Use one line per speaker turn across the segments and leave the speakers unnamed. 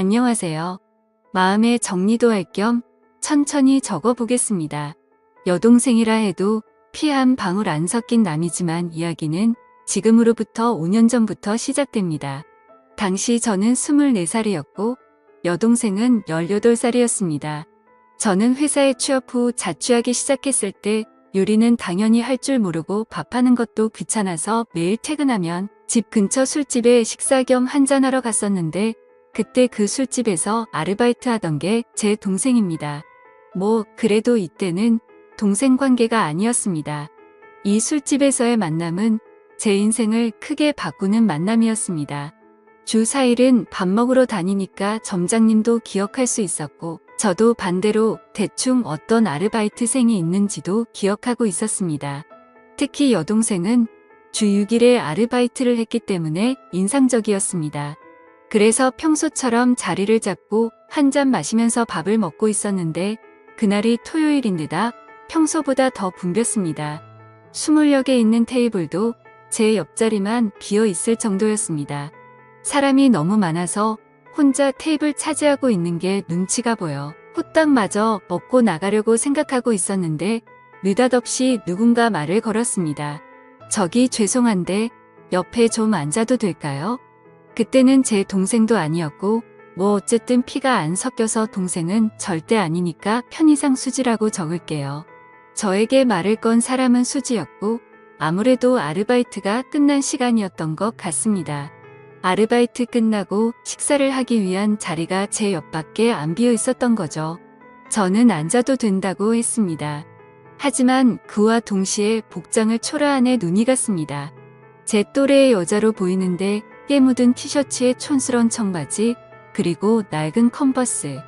안녕하세요. 마음의 정리도 할 겸 천천히 적어보겠습니다. 여동생이라 해도 피 한 방울 안 섞인 남이지만 이야기는 지금으로부터 5년 전부터 시작됩니다. 당시 저는 24살이었고 여동생은 18살이었습니다. 저는 회사에 취업 후 자취하기 시작했을 때 요리는 당연히 할 줄 모르고 밥하는 것도 귀찮아서 매일 퇴근하면 집 근처 술집에 식사 겸 한잔하러 갔었는데 그때 그 술집에서 아르바이트 하던 게 제 동생입니다. 그래도 이때는 동생 관계가 아니었습니다. 이 술집에서의 만남은 제 인생을 크게 바꾸는 만남이었습니다. 주 4일은 밥 먹으러 다니니까 점장님도 기억할 수 있었고 저도 반대로 대충 어떤 아르바이트생이 있는지도 기억하고 있었습니다. 특히 여동생은 주 6일에 아르바이트를 했기 때문에 인상적이었습니다. 그래서 평소처럼 자리를 잡고 한 잔 마시면서 밥을 먹고 있었는데 그날이 토요일인데다 평소보다 더 붐볐습니다. 20여 개 있는 테이블도 제 옆자리만 비어 있을 정도였습니다. 사람이 너무 많아서 혼자 테이블 차지하고 있는 게 눈치가 보여 후딱 마저 먹고 나가려고 생각하고 있었는데 느닷없이 누군가 말을 걸었습니다. 저기 죄송한데 옆에 좀 앉아도 될까요? 그때는 제 동생도 아니었고 어쨌든 피가 안 섞여서 동생은 절대 아니니까 편의상 수지라고 적을게요. 저에게 말을 건 사람은 수지였고 아무래도 아르바이트가 끝난 시간이었던 것 같습니다. 아르바이트 끝나고 식사를 하기 위한 자리가 제 옆밖에 안 비어 있었던 거죠. 저는 앉아도 된다고 했습니다. 하지만 그와 동시에 복장을 초라한에 눈이 갔습니다. 제 또래의 여자로 보이는데 때 묻은 티셔츠에 촌스러운 청바지 그리고 낡은 컨버스.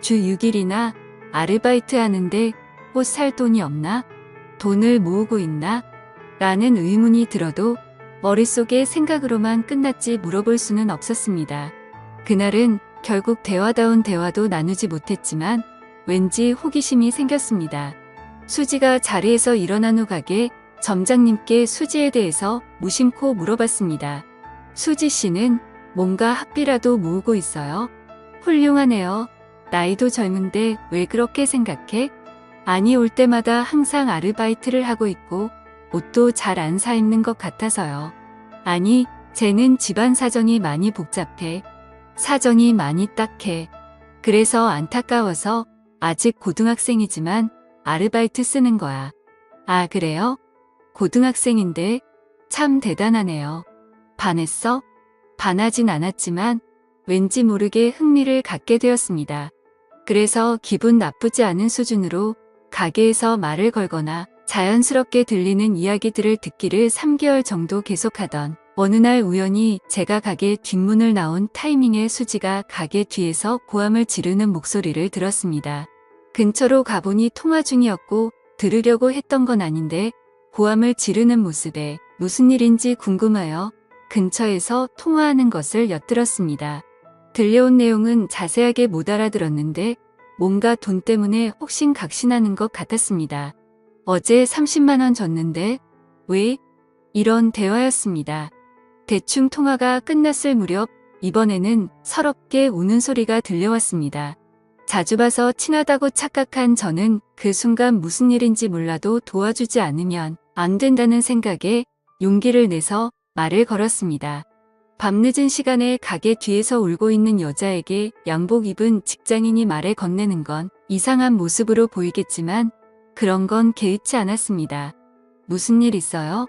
주 6일이나 아르바이트 하는데 옷 살 돈이 없나? 돈을 모으고 있나? 라는 의문이 들어도 머릿속에 생각으로만 끝났지 물어볼 수는 없었습니다. 그날은 결국 대화다운 대화도 나누지 못했지만 왠지 호기심이 생겼습니다. 수지가 자리에서 일어난 후 가게 점장님께 수지에 대해서 무심코 물어봤습니다. 수지 씨는 뭔가 학비라도 모으고 있어요? 훌륭하네요. 나이도 젊은데 왜 그렇게 생각해? 아니 올 때마다 항상 아르바이트를 하고 있고 옷도 잘 안 사 입는 것 같아서요. 아니 쟤는 집안 사정이 많이 복잡해. 사정이 많이 딱해. 그래서 안타까워서 아직 고등학생이지만 아르바이트 쓰는 거야. 아 그래요? 고등학생인데 참 대단하네요. 반했어? 반하진 않았지만 왠지 모르게 흥미를 갖게 되었습니다. 그래서 기분 나쁘지 않은 수준으로 가게에서 말을 걸거나 자연스럽게 들리는 이야기들을 듣기를 3개월 정도 계속하던 어느 날 우연히 제가 가게 뒷문을 나온 타이밍에 수지가 가게 뒤에서 고함을 지르는 목소리를 들었습니다. 근처로 가보니 통화 중이었고 들으려고 했던 건 아닌데 고함을 지르는 모습에 무슨 일인지 궁금하여 근처에서 통화하는 것을 엿들었습니다. 들려온 내용은 자세하게 못 알아들었는데 뭔가 돈 때문에 혹신각신하는 것 같았습니다. 어제 30만 원 줬는데 왜? 이런 대화였습니다. 대충 통화가 끝났을 무렵 이번에는 서럽게 우는 소리가 들려왔습니다. 자주 봐서 친하다고 착각한 저는 그 순간 무슨 일인지 몰라도 도와주지 않으면 안 된다는 생각에 용기를 내서 말을 걸었습니다. 밤늦은 시간에 가게 뒤에서 울고 있는 여자에게 양복 입은 직장인이 말을 건네는 건 이상한 모습으로 보이겠지만 그런 건 개의치 않았습니다. 무슨 일 있어요?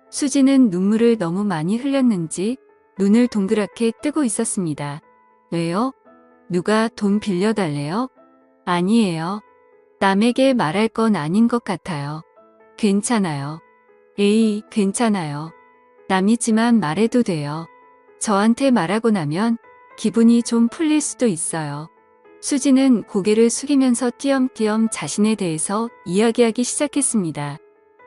수지는 눈물을 너무 많이 흘렸는지 눈을 동그랗게 뜨고 있었습니다. 왜요? 누가 돈 빌려달래요? 아니에요. 남에게 말할 건 아닌 것 같아요. 괜찮아요. 에이, 괜찮아요. 남이지만 말해도 돼요. 저한테 말하고 나면 기분이 좀 풀릴 수도 있어요. 수지는 고개를 숙이면서 띄엄띄엄 자신에 대해서 이야기하기 시작했습니다.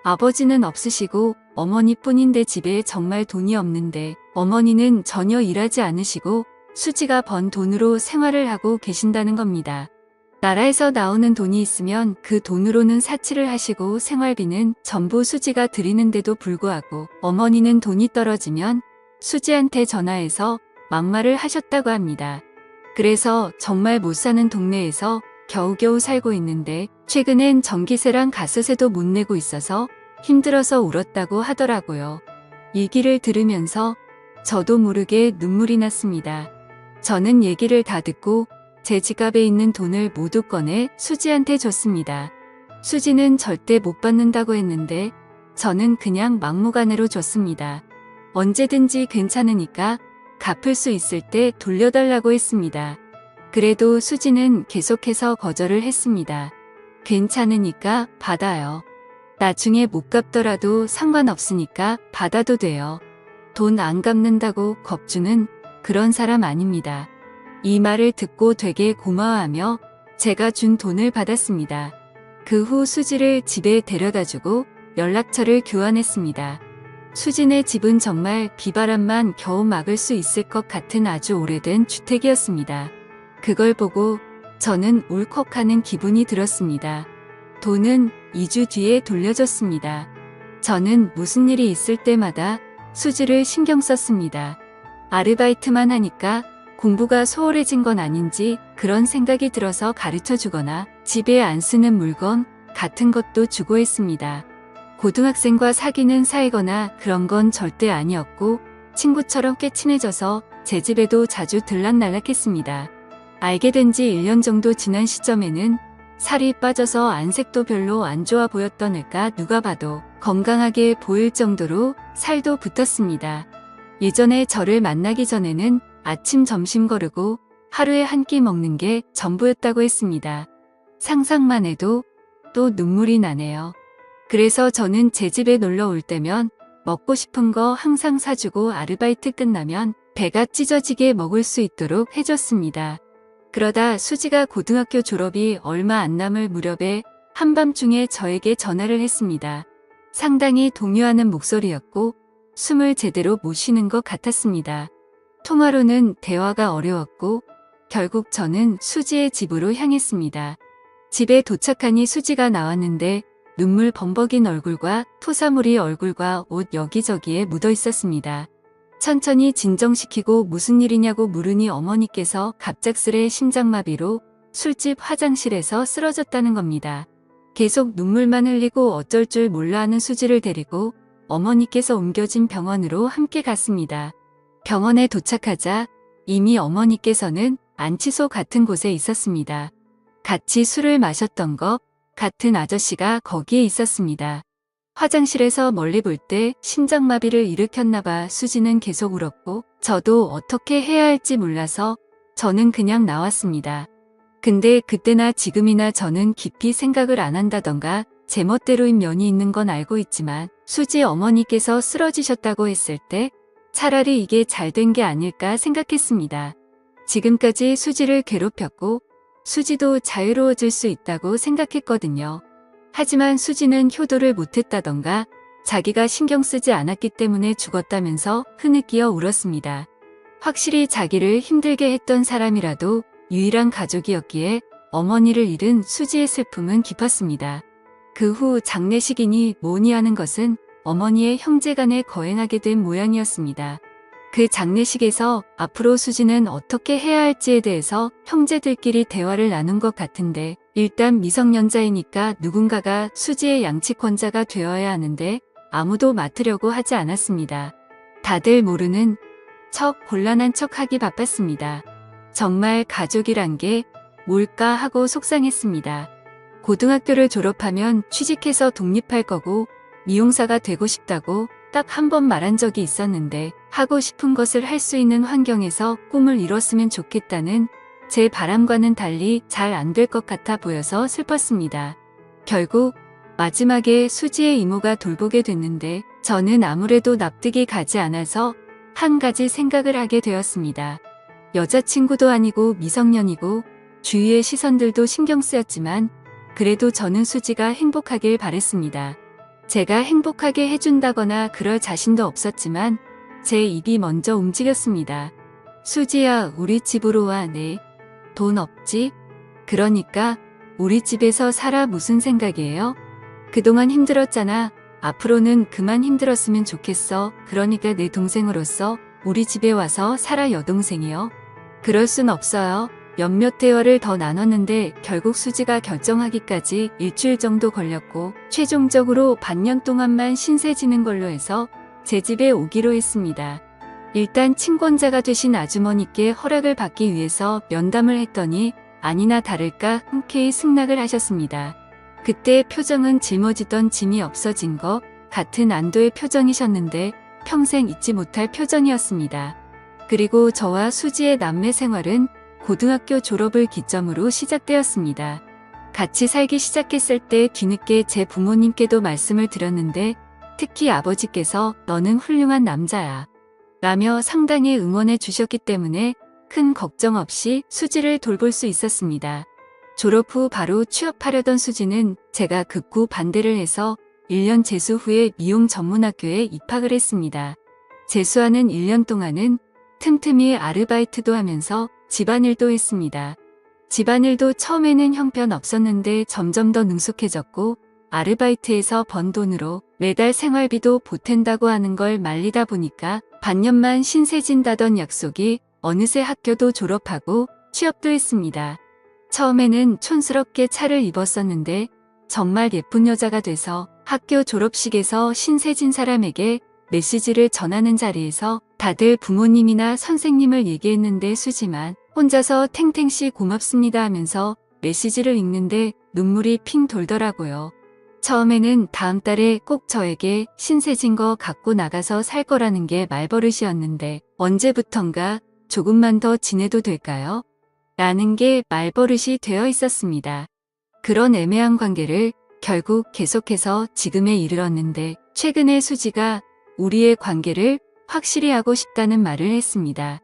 아버지는 없으시고 어머니뿐인데 집에 정말 돈이 없는데 어머니는 전혀 일하지 않으시고 수지가 번 돈으로 생활을 하고 계신다는 겁니다. 나라에서 나오는 돈이 있으면 그 돈으로는 사치를 하시고 생활비는 전부 수지가 드리는데도 불구하고 어머니는 돈이 떨어지면 수지한테 전화해서 막말을 하셨다고 합니다. 그래서 정말 못 사는 동네에서 겨우겨우 살고 있는데 최근엔 전기세랑 가스세도 못 내고 있어서 힘들어서 울었다고 하더라고요. 얘기를 들으면서 저도 모르게 눈물이 났습니다. 저는 얘기를 다 듣고 제 지갑에 있는 돈을 모두 꺼내 수지한테 줬습니다. 수지는 절대 못 받는다고 했는데 저는 그냥 막무가내로 줬습니다. 언제든지 괜찮으니까 갚을 수 있을 때 돌려달라고 했습니다. 그래도 수지는 계속해서 거절을 했습니다. 괜찮으니까 받아요. 나중에 못 갚더라도 상관없으니까 받아도 돼요. 돈 안 갚는다고 겁주는 그런 사람 아닙니다. 이 말을 듣고 되게 고마워하며 제가 준 돈을 받았습니다. 그 후 수지를 집에 데려다주고 연락처를 교환했습니다. 수진의 집은 정말 비바람만 겨우 막을 수 있을 것 같은 아주 오래된 주택이었습니다. 그걸 보고 저는 울컥하는 기분이 들었습니다. 돈은 2주 뒤에 돌려줬습니다. 저는 무슨 일이 있을 때마다 수지를 신경 썼습니다. 아르바이트만 하니까 공부가 소홀해진 건 아닌지 그런 생각이 들어서 가르쳐 주거나 집에 안 쓰는 물건 같은 것도 주고 했습니다. 고등학생과 사귀는 사이거나 그런 건 절대 아니었고 친구처럼 꽤 친해져서 제 집에도 자주 들락날락했습니다. 알게 된 지 1년 정도 지난 시점에는 살이 빠져서 안색도 별로 안 좋아 보였던 애가 누가 봐도 건강하게 보일 정도로 살도 붙었습니다. 예전에 저를 만나기 전에는 아침 점심 거르고 하루에 한 끼 먹는 게 전부였다고 했습니다. 상상만 해도 또 눈물이 나네요. 그래서 저는 제 집에 놀러 올 때면 먹고 싶은 거 항상 사주고 아르바이트 끝나면 배가 찢어지게 먹을 수 있도록 해줬습니다. 그러다 수지가 고등학교 졸업이 얼마 안 남을 무렵에 한밤중에 저에게 전화를 했습니다. 상당히 동요하는 목소리였고 숨을 제대로 못 쉬는 것 같았습니다. 통화로는 대화가 어려웠고 결국 저는 수지의 집으로 향했습니다. 집에 도착하니 수지가 나왔는데 눈물 범벅인 얼굴과 토사물이 얼굴과 옷 여기저기에 묻어 있었습니다. 천천히 진정시키고 무슨 일이냐고 물으니 어머니께서 갑작스레 심장마비로 술집 화장실에서 쓰러졌다는 겁니다. 계속 눈물만 흘리고 어쩔 줄 몰라 하는 수지를 데리고 어머니께서 옮겨진 병원으로 함께 갔습니다. 병원에 도착하자 이미 어머니께서는 안치소 같은 곳에 있었습니다. 같이 술을 마셨던 것 같은 아저씨가 거기에 있었습니다. 화장실에서 멀리 볼 때 심장마비를 일으켰나봐 수지는 계속 울었고 저도 어떻게 해야 할지 몰라서 저는 그냥 나왔습니다. 근데 그때나 지금이나 저는 깊이 생각을 안 한다던가 제멋대로인 면이 있는 건 알고 있지만 수지 어머니께서 쓰러지셨다고 했을 때 차라리 이게 잘 된 게 아닐까 생각했습니다. 지금까지 수지를 괴롭혔고 수지도 자유로워질 수 있다고 생각했거든요. 하지만 수지는 효도를 못했다던가 자기가 신경 쓰지 않았기 때문에 죽었다면서 흐느끼어 울었습니다. 확실히 자기를 힘들게 했던 사람이라도 유일한 가족이었기에 어머니를 잃은 수지의 슬픔은 깊었습니다. 그 후 장례식이니 뭐니 하는 것은 어머니의 형제간에 거행하게 된 모양이었습니다. 그 장례식에서 앞으로 수지는 어떻게 해야 할지에 대해서 형제들끼리 대화를 나눈 것 같은데 일단 미성년자이니까 누군가가 수지의 양치권자가 되어야 하는데 아무도 맡으려고 하지 않았습니다. 다들 모르는 척 곤란한 척 하기 바빴습니다. 정말 가족이란 게 뭘까 하고 속상했습니다. 고등학교를 졸업하면 취직해서 독립할 거고 미용사가 되고 싶다고 딱 한 번 말한 적이 있었는데 하고 싶은 것을 할 수 있는 환경에서 꿈을 이뤘으면 좋겠다는 제 바람과는 달리 잘 안 될 것 같아 보여서 슬펐습니다. 결국 마지막에 수지의 이모가 돌보게 됐는데 저는 아무래도 납득이 가지 않아서 한 가지 생각을 하게 되었습니다. 여자친구도 아니고 미성년이고 주위의 시선들도 신경 쓰였지만 그래도 저는 수지가 행복하길 바랬습니다. 제가 행복하게 해준다거나 그럴 자신도 없었지만 제 입이 먼저 움직였습니다. 수지야, 우리 집으로 와. 네. 돈 없지? 그러니까 우리 집에서 살아. 무슨 생각이에요? 그동안 힘들었잖아. 앞으로는 그만 힘들었으면 좋겠어. 그러니까 내 동생으로서 우리 집에 와서 살아. 여동생이요? 그럴 순 없어요. 몇몇 대화를 더 나눴는데 결국 수지가 결정하기까지 일주일 정도 걸렸고 최종적으로 반년 동안만 신세 지는 걸로 해서 제 집에 오기로 했습니다. 일단 친권자가 되신 아주머니께 허락을 받기 위해서 면담을 했더니 아니나 다를까 흔쾌히 승낙을 하셨습니다. 그때 표정은 짊어지던 짐이 없어진 것 같은 안도의 표정이셨는데 평생 잊지 못할 표정이었습니다. 그리고 저와 수지의 남매 생활은 고등학교 졸업을 기점으로 시작되었습니다. 같이 살기 시작했을 때 뒤늦게 제 부모님께도 말씀을 드렸는데 특히 아버지께서 너는 훌륭한 남자야 라며 상당히 응원해 주셨기 때문에 큰 걱정 없이 수지를 돌볼 수 있었습니다. 졸업 후 바로 취업하려던 수지는 제가 극구 반대를 해서 1년 재수 후에 미용 전문학교에 입학을 했습니다. 재수하는 1년 동안은 틈틈이 아르바이트도 하면서 집안일도 했습니다. 집안일도 처음에는 형편없었는데 점점 더 능숙해졌고 아르바이트에서 번 돈으로 매달 생활비도 보탠다고 하는 걸 말리다 보니까 반년만 신세진다던 약속이 어느새 학교도 졸업하고 취업도 했습니다. 처음에는 촌스럽게 차를 입었었는데 정말 예쁜 여자가 돼서 학교 졸업식에서 신세진 사람에게 메시지를 전하는 자리에서 다들 부모님이나 선생님을 얘기했는데 수지만 혼자서 탱탱씨 고맙습니다 하면서 메시지를 읽는데 눈물이 핑 돌더라고요. 처음에는 다음 달에 꼭 저에게 신세진 거 갖고 나가서 살 거라는 게 말버릇이었는데 언제부턴가 조금만 더 지내도 될까요? 라는 게 말버릇이 되어 있었습니다. 그런 애매한 관계를 결국 계속해서 지금에 이르렀는데 최근에 수지가 우리의 관계를 확실히 하고 싶다는 말을 했습니다.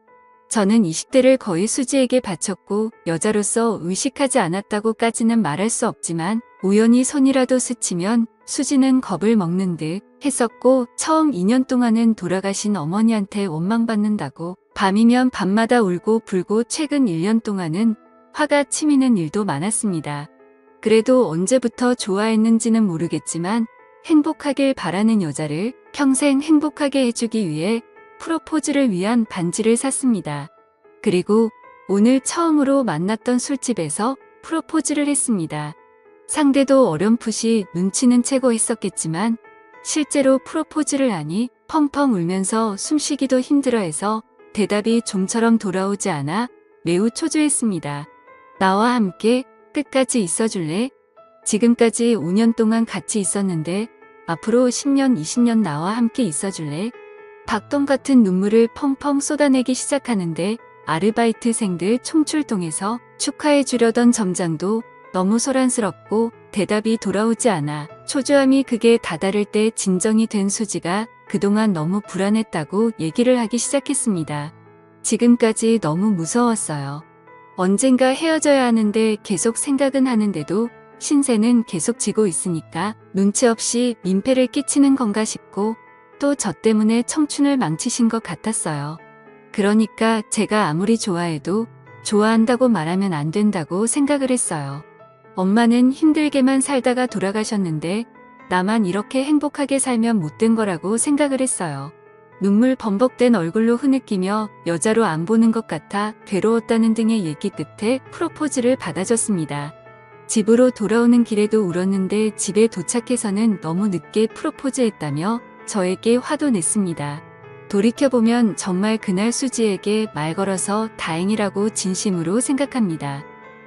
저는 20대를 거의 수지에게 바쳤고 여자로서 의식하지 않았다고까지는 말할 수 없지만 우연히 손이라도 스치면 수지는 겁을 먹는 듯 했었고 처음 2년 동안은 돌아가신 어머니한테 원망받는다고 밤이면 밤마다 울고 불고 최근 1년 동안은 화가 치미는 일도 많았습니다. 그래도 언제부터 좋아했는지는 모르겠지만 행복하길 바라는 여자를 평생 행복하게 해주기 위해 프로포즈를 위한 반지를 샀습니다. 그리고 오늘 처음으로 만났던 술집에서 프로포즈를 했습니다. 상대도 어렴풋이 눈치는 채고 했었겠지만 실제로 프로포즈를 하니 펑펑 울면서 숨쉬기도 힘들어해서 대답이 좀처럼 돌아오지 않아 매우 초조했습니다. 나와 함께 끝까지 있어줄래? 지금까지 5년 동안 같이 있었는데 앞으로 10년, 20년 나와 함께 있어줄래? 닭똥 같은 눈물을 펑펑 쏟아내기 시작하는데 아르바이트생들 총출동해서 축하해 주려던 점장도 너무 소란스럽고 대답이 돌아오지 않아 초조함이 극에 다다를 때 진정이 된 수지가 그동안 너무 불안했다고 얘기를 하기 시작했습니다. 지금까지 너무 무서웠어요. 언젠가 헤어져야 하는데 계속 생각은 하는데도 신세는 계속 지고 있으니까 눈치 없이 민폐를 끼치는 건가 싶고 또 저 때문에 청춘을 망치신 것 같았어요. 그러니까 제가 아무리 좋아해도 좋아한다고 말하면 안 된다고 생각을 했어요. 엄마는 힘들게만 살다가 돌아가셨는데 나만 이렇게 행복하게 살면 못된 거라고 생각을 했어요. 눈물 범벅된 얼굴로 흐느끼며 여자로 안 보는 것 같아 괴로웠다는 등의 얘기 끝에 프로포즈를 받아줬습니다. 집으로 돌아오는 길에도 울었는데 집에 도착해서는 너무 늦게 프로포즈했다며 저에게 화도 냈습니다. 돌이켜보면 정말 그날 수지에게 말 걸어서 다행이라고 진심으로 생각합니다.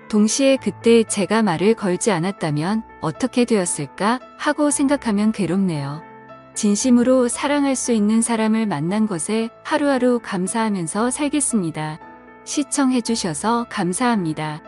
동시에 그때 제가 말을 걸지 않았다면 어떻게 되었을까 하고 생각하면 괴롭네요. 진심으로 사랑할 수 있는 사람을 만난 것에 하루하루 감사하면서 살겠습니다. 시청해주셔서 감사합니다.